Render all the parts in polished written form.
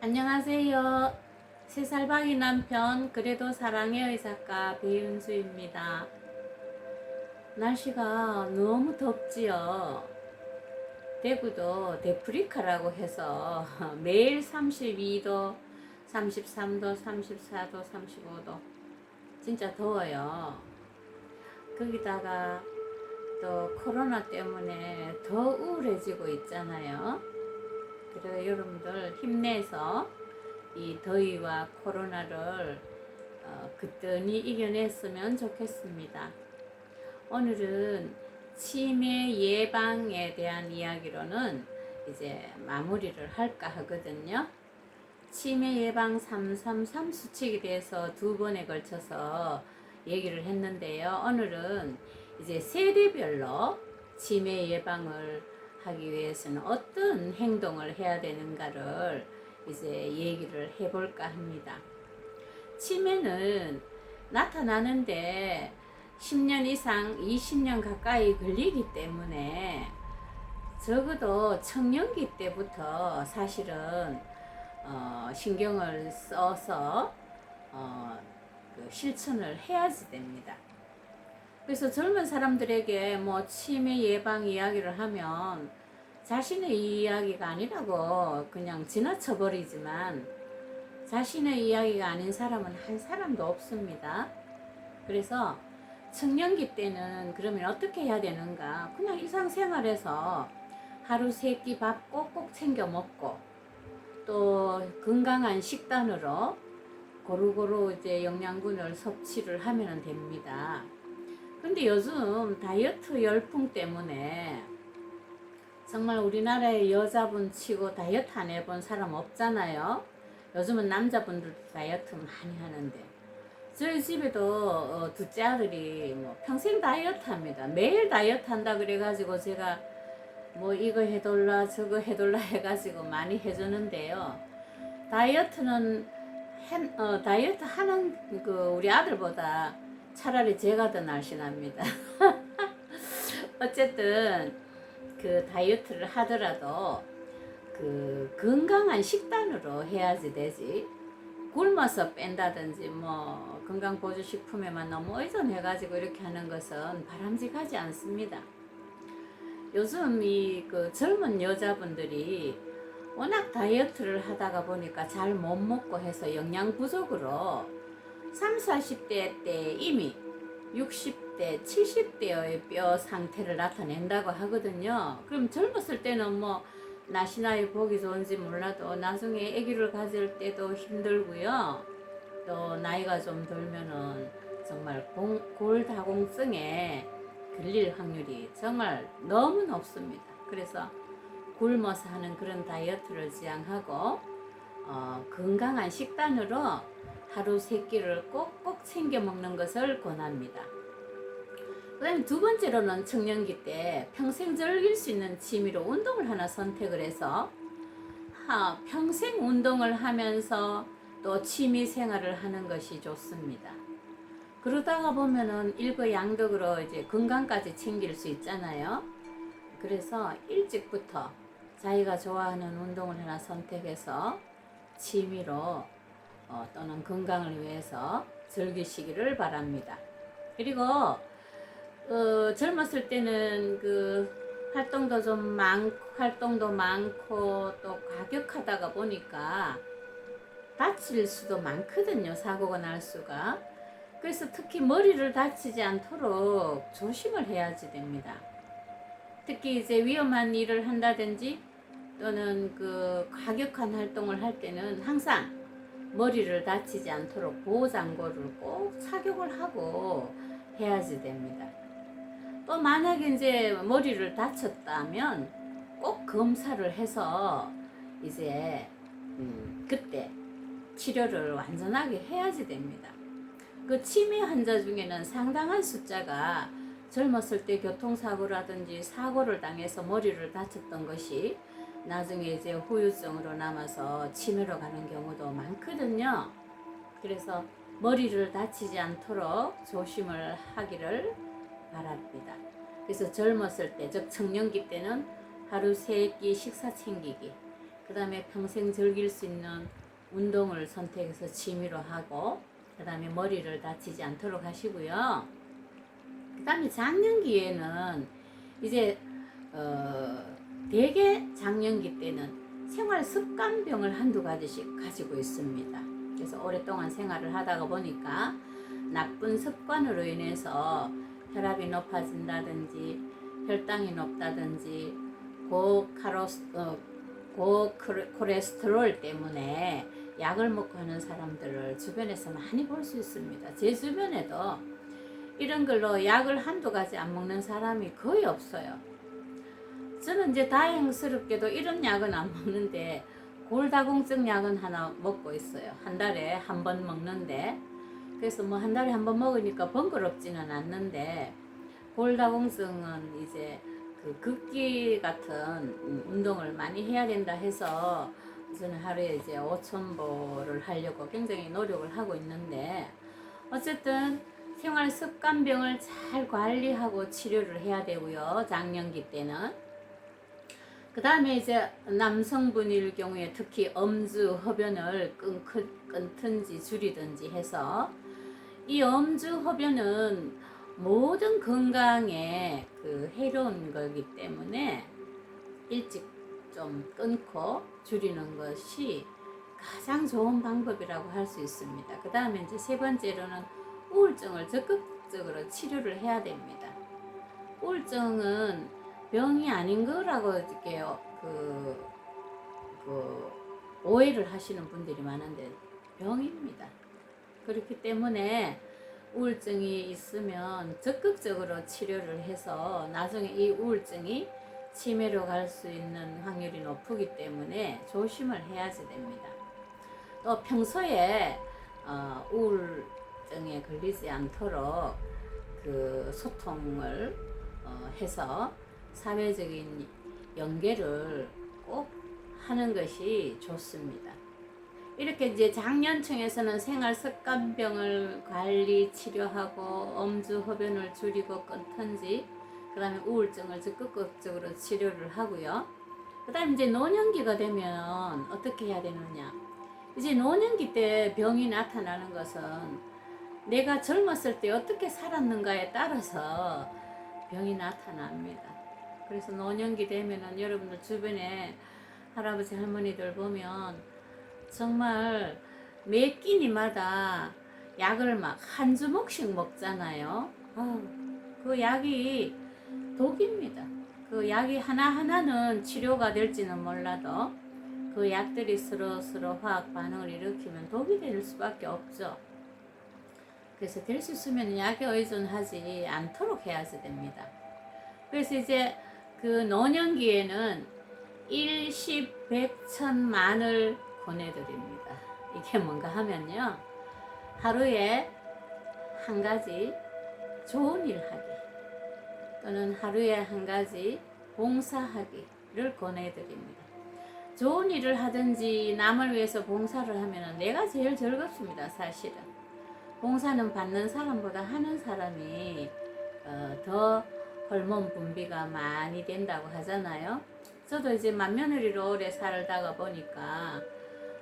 안녕하세요. 3살박이 남편 그래도 사랑해의 작가 배윤수입니다. 날씨가 너무 덥지요. 대구도 데프리카라고 해서 매일 32도, 33도, 34도, 35도 진짜 더워요. 거기다가 또 코로나 때문에 더 우울해지고 있잖아요. 그래서 여러분들 힘내서 이 더위와 코로나를 그뜬히 이겨냈으면 좋겠습니다. 오늘은 치매 예방에 대한 이야기로는 이제 마무리를 할까 하거든요. 치매 예방 333 수칙에 대해서 2번에 걸쳐서 얘기를 했는데요. 오늘은 이제 세대별로 치매 예방을 하기 위해서는 어떤 행동을 해야 되는가를 이제 얘기를 해볼까 합니다. 치매는 나타나는데 10년 이상, 20년 가까이 걸리기 때문에 적어도 청년기 때부터 사실은 신경을 써서 그 실천을 해야지 됩니다. 그래서 젊은 사람들에게 뭐 치매 예방 이야기를 하면 자신의 이야기가 아니라고 그냥 지나쳐 버리지만 자신의 이야기가 아닌 사람은 한 사람도 없습니다. 그래서 청년기 때는 그러면 어떻게 해야 되는가? 그냥 일상생활에서 하루 3끼 밥 꼭꼭 챙겨 먹고 또 건강한 식단으로 고루고루 이제 영양분을 섭취를 하면 됩니다. 근데 요즘 다이어트 열풍 때문에 정말 우리나라의 여자분 치고 다이어트 안 해본 사람 없잖아요. 요즘은 남자분들도 다이어트 많이 하는데 저희 집에도 둘째 아들이 뭐 평생 다이어트 합니다. 매일 다이어트 한다 그래가지고 제가 뭐 이거 해달라 저거 해달라 해가지고 많이 해주는데요. 다이어트는 다이어트 하는 그 우리 아들보다 차라리 제가 더 날씬합니다. 어쨌든 그 다이어트를 하더라도 그 건강한 식단으로 해야지 되지. 굶어서 뺀다든지 뭐 건강보조식품에만 너무 의존해가지고 이렇게 하는 것은 바람직하지 않습니다. 요즘 이 그 젊은 여자분들이 워낙 다이어트를 하다가 보니까 잘 못 먹고 해서 영양 부족으로 30, 40대 때 이미 60대, 70대의 뼈 상태를 나타낸다고 하거든요. 그럼 젊었을 때는 뭐 날씬하게 보기 좋은지 몰라도 나중에 아기를 가질 때도 힘들고요. 또 나이가 좀 들면은 정말 골다공증에 걸릴 확률이 정말 너무 높습니다. 그래서 굶어서 하는 그런 다이어트를 지향하고 건강한 식단으로 하루 3끼를 꼭꼭 챙겨 먹는 것을 권합니다. 그 다음에 2번째로는 청년기 때 평생 즐길 수 있는 취미로 운동을 하나 선택을 해서 평생 운동을 하면서 또 취미 생활을 하는 것이 좋습니다. 그러다가 보면은 일거양득으로 이제 건강까지 챙길 수 있잖아요. 그래서 일찍부터 자기가 좋아하는 운동을 하나 선택해서 취미로 또는 건강을 위해서 즐기시기를 바랍니다. 그리고 젊었을 때는 그 활동도 많고 또 과격하다가 보니까 다칠 수도 많거든요. 사고가 날 수가. 그래서 특히 머리를 다치지 않도록 조심을 해야지 됩니다. 특히 이제 위험한 일을 한다든지 또는 그 과격한 활동을 할 때는 항상 머리를 다치지 않도록 보호장구를 꼭 착용을 하고 해야지 됩니다. 또 만약에 이제 머리를 다쳤다면 꼭 검사를 해서 이제 그때 치료를 완전하게 해야지 됩니다. 그 치매 환자 중에는 상당한 숫자가 젊었을 때 교통사고라든지 사고를 당해서 머리를 다쳤던 것이 나중에 이제 후유증으로 남아서 치매로 가는 경우도 많거든요. 그래서 머리를 다치지 않도록 조심을 하기를 바랍니다. 그래서 젊었을 때, 즉 청년기 때는 하루 3끼 식사 챙기기, 그 다음에 평생 즐길 수 있는 운동을 선택해서 취미로 하고, 그 다음에 머리를 다치지 않도록 하시고요. 그 다음에 장년기에는 이제 대개 장년기 때는 생활 습관병을 한두 가지씩 가지고 있습니다. 그래서 오랫동안 생활을 하다가 보니까 나쁜 습관으로 인해서 혈압이 높아진다든지 혈당이 높다든지 고콜레스테롤 때문에 약을 먹고 하는 사람들을 주변에서 많이 볼 수 있습니다. 제 주변에도 이런 걸로 약을 한두 가지 안 먹는 사람이 거의 없어요. 저는 이제 다행스럽게도 이런 약은 안 먹는데 골다공증 약은 하나 먹고 있어요. 한 달에 한 번 먹는데, 그래서 뭐 한 달에 한 번 먹으니까 번거롭지는 않는데, 골다공증은 이제 그 걷기 같은 운동을 많이 해야 된다 해서 저는 하루에 이제 5,000보를 하려고 굉장히 노력을 하고 있는데, 어쨌든 생활 습관병을 잘 관리하고 치료를 해야 되고요. 장년기 때는. 그 다음에 이제 남성분일 경우에 특히 음주 흡연을 끊든지 줄이든지 해서, 이 음주 흡연은 모든 건강에 그 해로운 거기 때문에 일찍 좀 끊고 줄이는 것이 가장 좋은 방법이라고 할 수 있습니다. 그 다음에 이제 세 번째로는 우울증을 적극적으로 치료를 해야 됩니다. 우울증은 병이 아닌 거라고 이렇게 오해를 하시는 분들이 많은데 병입니다. 그렇기 때문에 우울증이 있으면 적극적으로 치료를 해서 나중에 이 우울증이 치매로 갈 수 있는 확률이 높기 때문에 조심을 해야지 됩니다. 또 평소에 우울증에 걸리지 않도록 그 소통을 해서 사회적인 연계를 꼭 하는 것이 좋습니다. 이렇게 이제 장년층에서는 생활 습관병을 관리, 치료하고 음주 흡연을 줄이고 끊든지, 그 다음에 우울증을 적극적으로 치료를 하고요. 그 다음에 이제 노년기가 되면 어떻게 해야 되느냐. 이제 노년기 때 병이 나타나는 것은 내가 젊었을 때 어떻게 살았는가에 따라서 병이 나타납니다. 그래서 노년기 되면은 여러분들 주변에 할아버지 할머니들 보면 정말 매 끼니마다 약을 막 한 주먹씩 먹잖아요. 그 약이 독입니다. 그 약이 하나하나는 치료가 될지는 몰라도 그 약들이 서로 화학 반응을 일으키면 독이 될 수밖에 없죠. 그래서 될 수 있으면 약에 의존하지 않도록 해야지 됩니다. 그래서 이제 그 노년기에는 일십, 백천만을 권해드립니다. 이게 뭔가 하면요, 하루에 한 가지 좋은 일 하기 또는 하루에 한 가지 봉사하기를 권해드립니다. 좋은 일을 하든지 남을 위해서 봉사를 하면 내가 제일 즐겁습니다. 사실은 봉사는 받는 사람보다 하는 사람이 더 호르몬 분비가 많이 된다고 하잖아요. 저도 이제 맏며느리로 오래 살다가 보니까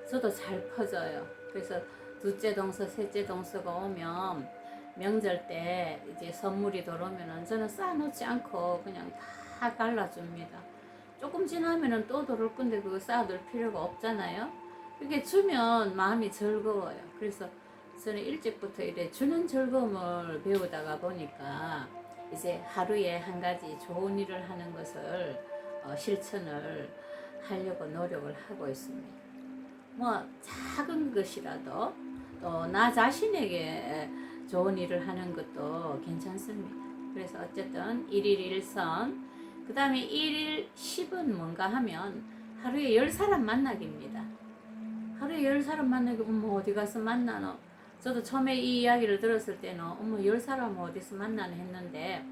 저도 잘 퍼져요. 그래서 둘째 동서, 셋째 동서가 오면 명절 때 이제 선물이 들어오면은 저는 쌓아놓지 않고 그냥 다 갈라줍니다. 조금 지나면은 또 들어올 건데 그거 쌓아둘 필요가 없잖아요. 그게 주면 마음이 즐거워요. 그래서 저는 일찍부터 이래 주는 즐거움을 배우다가 보니까 이제 하루에 한 가지 좋은 일을 하는 것을 실천을 하려고 노력을 하고 있습니다. 뭐 작은 것이라도 또 나 자신에게 좋은 일을 하는 것도 괜찮습니다. 그래서 어쨌든 1일 1선, 그 다음에 1일 10은 뭔가 하면 하루에 10사람 만나기입니다. 하루에 10사람 만나기, 어디 가서 만나노? 저도 처음에 이 이야기를 들었을 때는 10사람 어디서 만나는 했는데,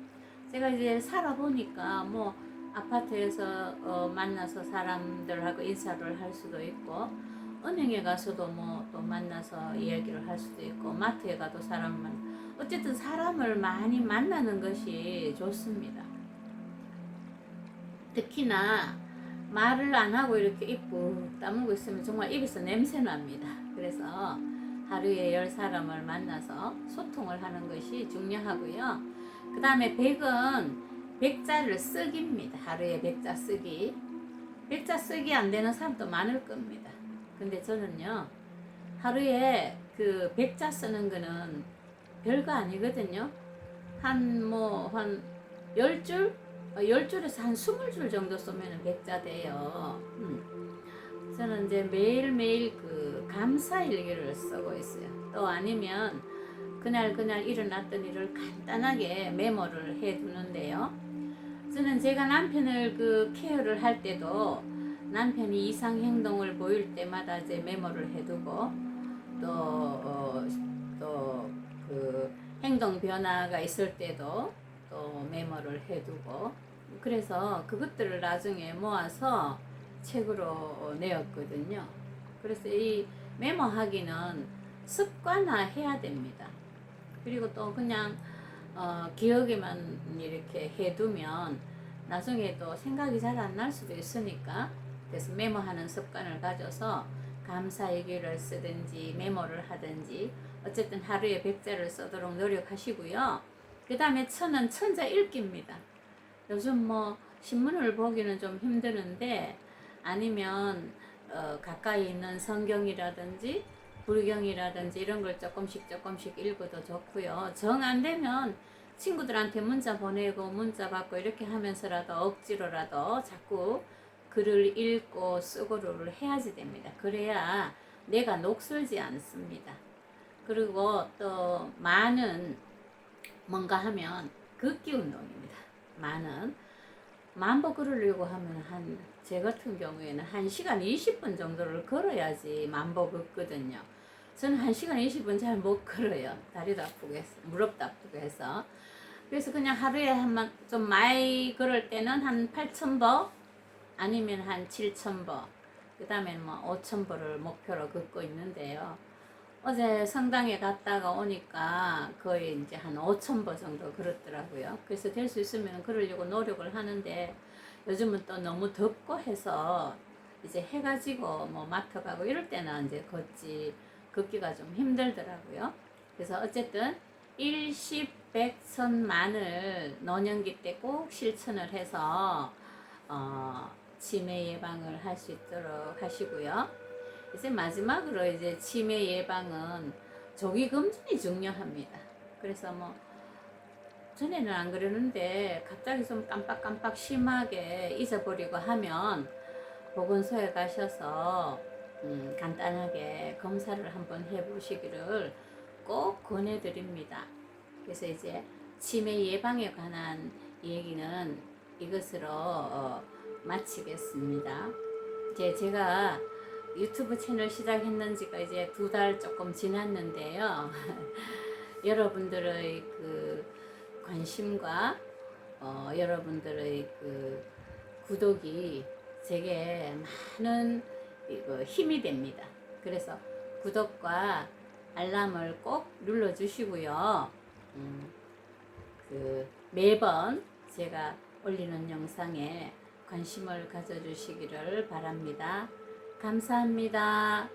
제가 이제 살아보니까 뭐 아파트에서 만나서 사람들하고 인사를 할 수도 있고, 은행에 가서도 뭐 또 만나서 이야기를 할 수도 있고, 마트에 가도 어쨌든 사람을 많이 만나는 것이 좋습니다. 특히나 말을 안 하고 이렇게 입 꾹 다물고 있으면 정말 입에서 냄새 납니다. 그래서 하루에 10사람을 만나서 소통을 하는 것이 중요하고요. 그 다음에 100은 백자를 쓰기입니다. 하루에 백자 쓰기. 백자 쓰기 안 되는 사람도 많을 겁니다. 근데 저는요, 하루에 그 백자 쓰는 거는 별거 아니거든요. 한 10줄? 10줄에서 한 20줄 정도 쓰면 백자 돼요. 저는 이제 매일매일 그 감사 일기를 쓰고 있어요. 또 아니면 그날 일어났던 일을 간단하게 메모를 해 두는데요. 저는 제가 남편을 그 케어를 할 때도 남편이 이상 행동을 보일 때마다 이제 메모를 해두고 또 그 행동 변화가 있을 때도 또 메모를 해두고 그래서 그것들을 나중에 모아서 책으로 내었거든요. 그래서 이 메모하기는 습관화해야 됩니다. 그리고 또 그냥 기억에만 이렇게 해두면 나중에 또 생각이 잘 안 날 수도 있으니까 그래서 메모하는 습관을 가져서 감사일기를 쓰든지 메모를 하든지 어쨌든 하루에 100자를 쓰도록 노력하시고요. 그 다음에 천은 천자 읽기입니다. 요즘 뭐 신문을 보기는 좀 힘드는데 아니면 가까이 있는 성경이라든지 불경이라든지 이런 걸 조금씩 읽어도 좋고요. 정 안 되면 친구들한테 문자 보내고 문자 받고 이렇게 하면서라도 억지로라도 자꾸 글을 읽고 쓰고를 해야지 됩니다. 그래야 내가 녹슬지 않습니다. 그리고 또 많은 뭔가 하면 걷기 운동입니다. 많은 만보 걸으려고 하면 제 같은 경우에는 1시간 20분 정도를 걸어야지 만보 걷거든요. 저는 1시간 20분 잘 못 걸어요. 다리도 아프고 해서, 무릎도 아프고 해서. 그래서 그냥 하루에 좀 많이 걸을 때는 한 8,000보 아니면 한 7,000보 그 다음에 뭐 5,000보를 목표로 걷고 있는데요. 어제 성당에 갔다가 오니까 거의 이제 한 5,000보 정도 걸었더라고요. 그래서 될 수 있으면 걸으려고 노력을 하는데 요즘은 또 너무 덥고 해서 이제 해가지고 뭐 마트 가고 이럴 때는 이제 걷기가 좀 힘들더라고요. 그래서 어쨌든 일십, 백천, 만을 노년기 때 꼭 실천을 해서 치매 예방을 할 수 있도록 하시고요. 이제 마지막으로 이제 치매 예방은 조기 검진이 중요합니다. 그래서 뭐 전에는 안 그러는데 갑자기 좀 깜빡깜빡 심하게 잊어버리고 하면 보건소에 가셔서 간단하게 검사를 한번 해보시기를 꼭 권해드립니다. 그래서 이제 치매 예방에 관한 얘기는 이것으로 마치겠습니다. 제가 유튜브 채널 시작했는 지가 이제 2달 조금 지났는데요. 여러분들의 그 관심과 여러분들의 그 구독이 제게 많은 힘이 됩니다. 그래서 구독과 알람을 꼭 눌러주시고요. 매번 제가 올리는 영상에 관심을 가져주시기를 바랍니다. 감사합니다.